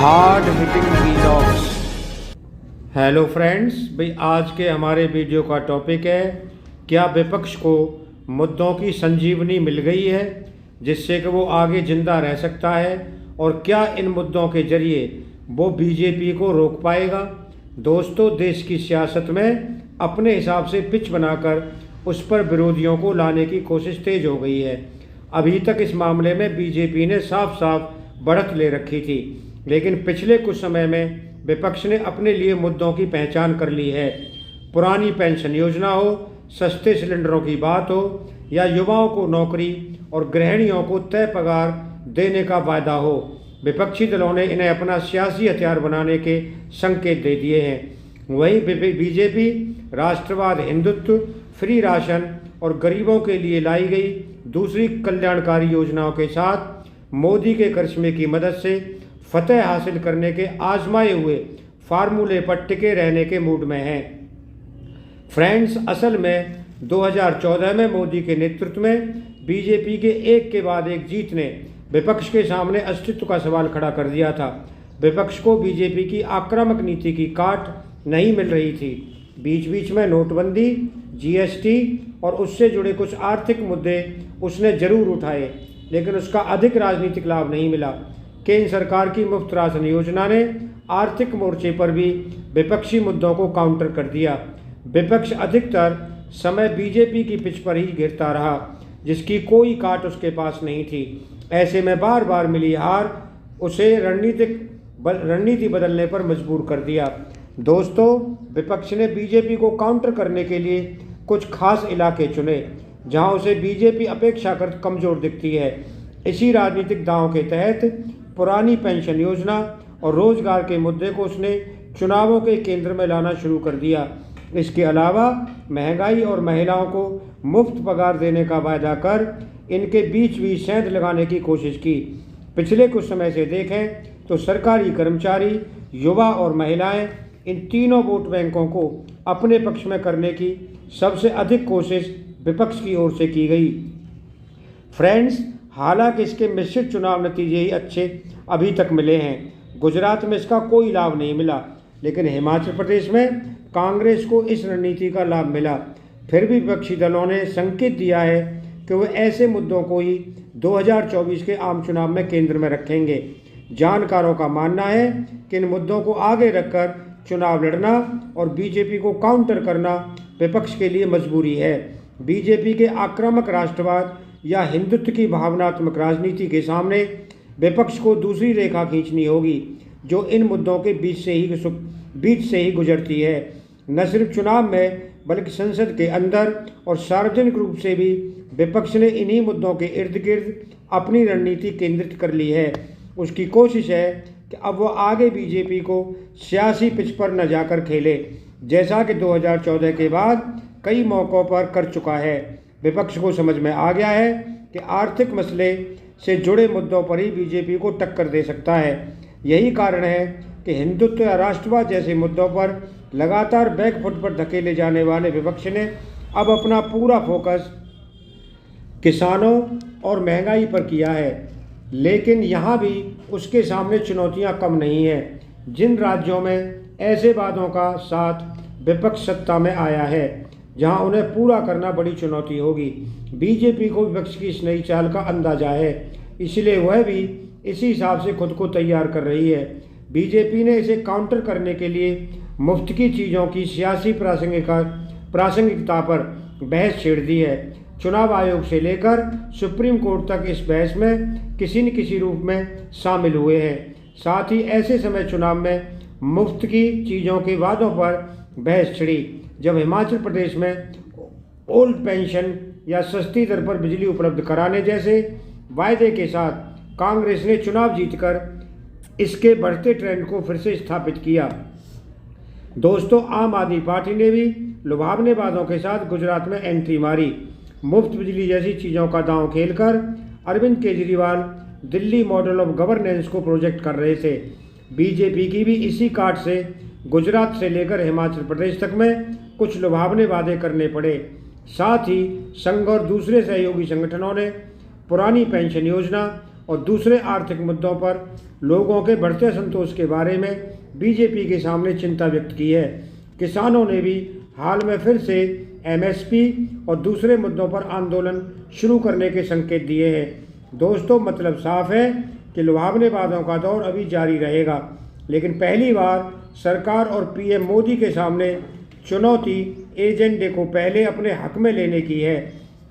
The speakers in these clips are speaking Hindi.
Hard hitting vlogs. Hello friends, भाई आज के हमारे वीडियो का टॉपिक है, क्या विपक्ष को मुद्दों की संजीवनी मिल गई है जिससे कि वो आगे जिंदा रह सकता है, और क्या इन मुद्दों के जरिए वो बीजेपी को रोक पाएगा। दोस्तों, देश की सियासत में अपने हिसाब से पिच बनाकर उस पर विरोधियों को लाने की कोशिश तेज हो गई है। अभी तक इस मामले में बीजेपी ने साफ साफ बढ़त ले रखी थी, लेकिन पिछले कुछ समय में विपक्ष ने अपने लिए मुद्दों की पहचान कर ली है। पुरानी पेंशन योजना हो, सस्ते सिलेंडरों की बात हो, या युवाओं को नौकरी और गृहिणियों को तय पगार देने का वायदा हो, विपक्षी दलों ने इन्हें अपना सियासी हथियार बनाने के संकेत दे दिए हैं। वहीं बीजेपी राष्ट्रवाद, हिंदुत्व, फ्री राशन और गरीबों के लिए लाई गई दूसरी कल्याणकारी योजनाओं के साथ मोदी के करिश्मे की मदद से फतेह हासिल करने के आजमाए हुए फार्मूले पर टिके रहने के मूड में हैं। फ्रेंड्स, असल में 2014 में मोदी के नेतृत्व में बीजेपी के एक के बाद एक जीत ने विपक्ष के सामने अस्तित्व का सवाल खड़ा कर दिया था। विपक्ष को बीजेपी की आक्रामक नीति की काट नहीं मिल रही थी। बीच बीच में नोटबंदी, जीएसटी और उससे जुड़े कुछ आर्थिक मुद्दे उसने जरूर उठाए, लेकिन उसका अधिक राजनीतिक लाभ नहीं मिला। केंद्र सरकार की मुफ्त राशन योजना ने आर्थिक मोर्चे पर भी विपक्षी मुद्दों को काउंटर कर दिया। विपक्ष अधिकतर समय बीजेपी की पिच पर ही घिरता रहा, जिसकी कोई काट उसके पास नहीं थी। ऐसे में बार बार मिली हार उसे रणनीति बदलने पर मजबूर कर दिया। दोस्तों, विपक्ष ने बीजेपी को काउंटर करने के लिए कुछ खास इलाके चुने जहां उसे बीजेपी अपेक्षाकृत कमजोर दिखती है। इसी राजनीतिक दांव के तहत पुरानी पेंशन योजना और रोजगार के मुद्दे को उसने चुनावों के केंद्र में लाना शुरू कर दिया। इसके अलावा महंगाई और महिलाओं को मुफ्त पगार देने का वायदा कर इनके बीच भी सेंध लगाने की कोशिश की। पिछले कुछ समय से देखें तो सरकारी कर्मचारी, युवा और महिलाएं, इन तीनों वोट बैंकों को अपने पक्ष में करने की सबसे अधिक कोशिश विपक्ष की ओर से की गई। फ्रेंड्स, हालांकि इसके मिश्रित चुनाव नतीजे ही अच्छे अभी तक मिले हैं। गुजरात में इसका कोई लाभ नहीं मिला, लेकिन हिमाचल प्रदेश में कांग्रेस को इस रणनीति का लाभ मिला। फिर भी विपक्षी दलों ने संकेत दिया है कि वे ऐसे मुद्दों को ही 2024 के आम चुनाव में केंद्र में रखेंगे। जानकारों का मानना है कि इन मुद्दों को आगे रखकर चुनाव लड़ना और बीजेपी को काउंटर करना विपक्ष के लिए मजबूरी है। बीजेपी के आक्रामक राष्ट्रवाद या हिंदुत्व की भावनात्मक राजनीति के सामने विपक्ष को दूसरी रेखा खींचनी होगी, जो इन मुद्दों के बीच से ही गुजरती है। न सिर्फ चुनाव में बल्कि संसद के अंदर और सार्वजनिक रूप से भी विपक्ष ने इन्हीं मुद्दों के इर्द गिर्द अपनी रणनीति केंद्रित कर ली है। उसकी कोशिश है कि अब वो आगे बीजेपी को सियासी पिच पर न जाकर खेले, जैसा कि 2014 के बाद कई मौक़ों पर कर चुका है। विपक्ष को समझ में आ गया है कि आर्थिक मसले से जुड़े मुद्दों पर ही बीजेपी को टक्कर दे सकता है। यही कारण है कि हिंदुत्व या राष्ट्रवाद जैसे मुद्दों पर लगातार बैकफुट पर धकेले जाने वाले विपक्ष ने अब अपना पूरा फोकस किसानों और महंगाई पर किया है। लेकिन यहाँ भी उसके सामने चुनौतियाँ कम नहीं हैं। जिन राज्यों में ऐसे वादों का साथ विपक्ष सत्ता में आया है, जहां उन्हें पूरा करना बड़ी चुनौती होगी। बीजेपी को विपक्ष की इस नई चाल का अंदाजा है, इसलिए वह भी इसी हिसाब से खुद को तैयार कर रही है। बीजेपी ने इसे काउंटर करने के लिए मुफ्त की चीज़ों की सियासी प्रासंगिकता पर बहस छेड़ दी है। चुनाव आयोग से लेकर सुप्रीम कोर्ट तक इस बहस में किसी न किसी रूप में शामिल हुए हैं। साथ ही ऐसे समय चुनाव में मुफ्त की चीज़ों के वादों पर बहस छिड़ी जब हिमाचल प्रदेश में ओल्ड पेंशन या सस्ती दर पर बिजली उपलब्ध कराने जैसे वायदे के साथ कांग्रेस ने चुनाव जीतकर इसके बढ़ते ट्रेंड को फिर से स्थापित किया। दोस्तों, आम आदमी पार्टी ने भी लुभावने वादों के साथ गुजरात में एंट्री मारी। मुफ्त बिजली जैसी चीज़ों का दांव खेलकर Arvind Kejriwal Delhi model of governance को प्रोजेक्ट कर रहे थे। बीजेपी की भी इसी काट से गुजरात से लेकर हिमाचल प्रदेश तक में कुछ लुभावने वादे करने पड़े। साथ ही संघ और दूसरे सहयोगी संगठनों ने पुरानी पेंशन योजना और दूसरे आर्थिक मुद्दों पर लोगों के बढ़ते असंतोष के बारे में बीजेपी के सामने चिंता व्यक्त की है। किसानों ने भी हाल में फिर से एमएसपी और दूसरे मुद्दों पर आंदोलन शुरू करने के संकेत दिए हैं। दोस्तों, मतलब साफ है कि लुभावने वादों का दौर अभी जारी रहेगा, लेकिन पहली बार सरकार और पीएम मोदी के सामने चुनौती एजेंडे को पहले अपने हक में लेने की है।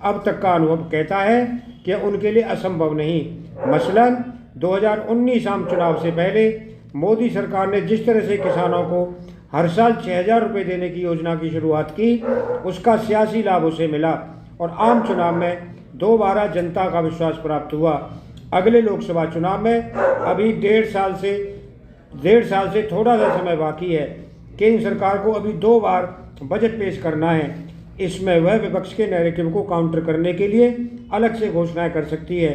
अब तक का अनुभव कहता है कि उनके लिए असंभव नहीं। मसलन 2019 आम चुनाव से पहले मोदी सरकार ने जिस तरह से किसानों को हर साल 6,000 रुपये देने की योजना की शुरुआत की, उसका सियासी लाभ उसे मिला और आम चुनाव में दोबारा जनता का विश्वास प्राप्त हुआ। अगले लोकसभा चुनाव में अभी डेढ़ साल से थोड़ा सा समय बाकी है। केंद्र सरकार को अभी 2 बार बजट पेश करना है। इसमें वह विपक्ष के नैरेटिव को काउंटर करने के लिए अलग से घोषणाएं कर सकती है।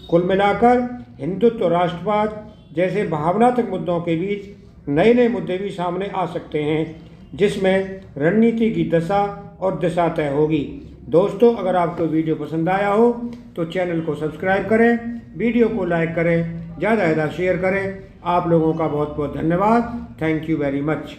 कुल मिलाकर हिंदुत्व, राष्ट्रवाद जैसे भावनात्मक मुद्दों के बीच नए नए मुद्दे भी सामने आ सकते हैं, जिसमें रणनीति की दशा और दिशा तय होगी। दोस्तों, अगर आपको वीडियो पसंद आया हो तो चैनल को सब्सक्राइब करें, वीडियो को लाइक करें, ज़्यादा से ज़्यादा शेयर करें। आप लोगों का बहुत बहुत धन्यवाद। Thank you very much.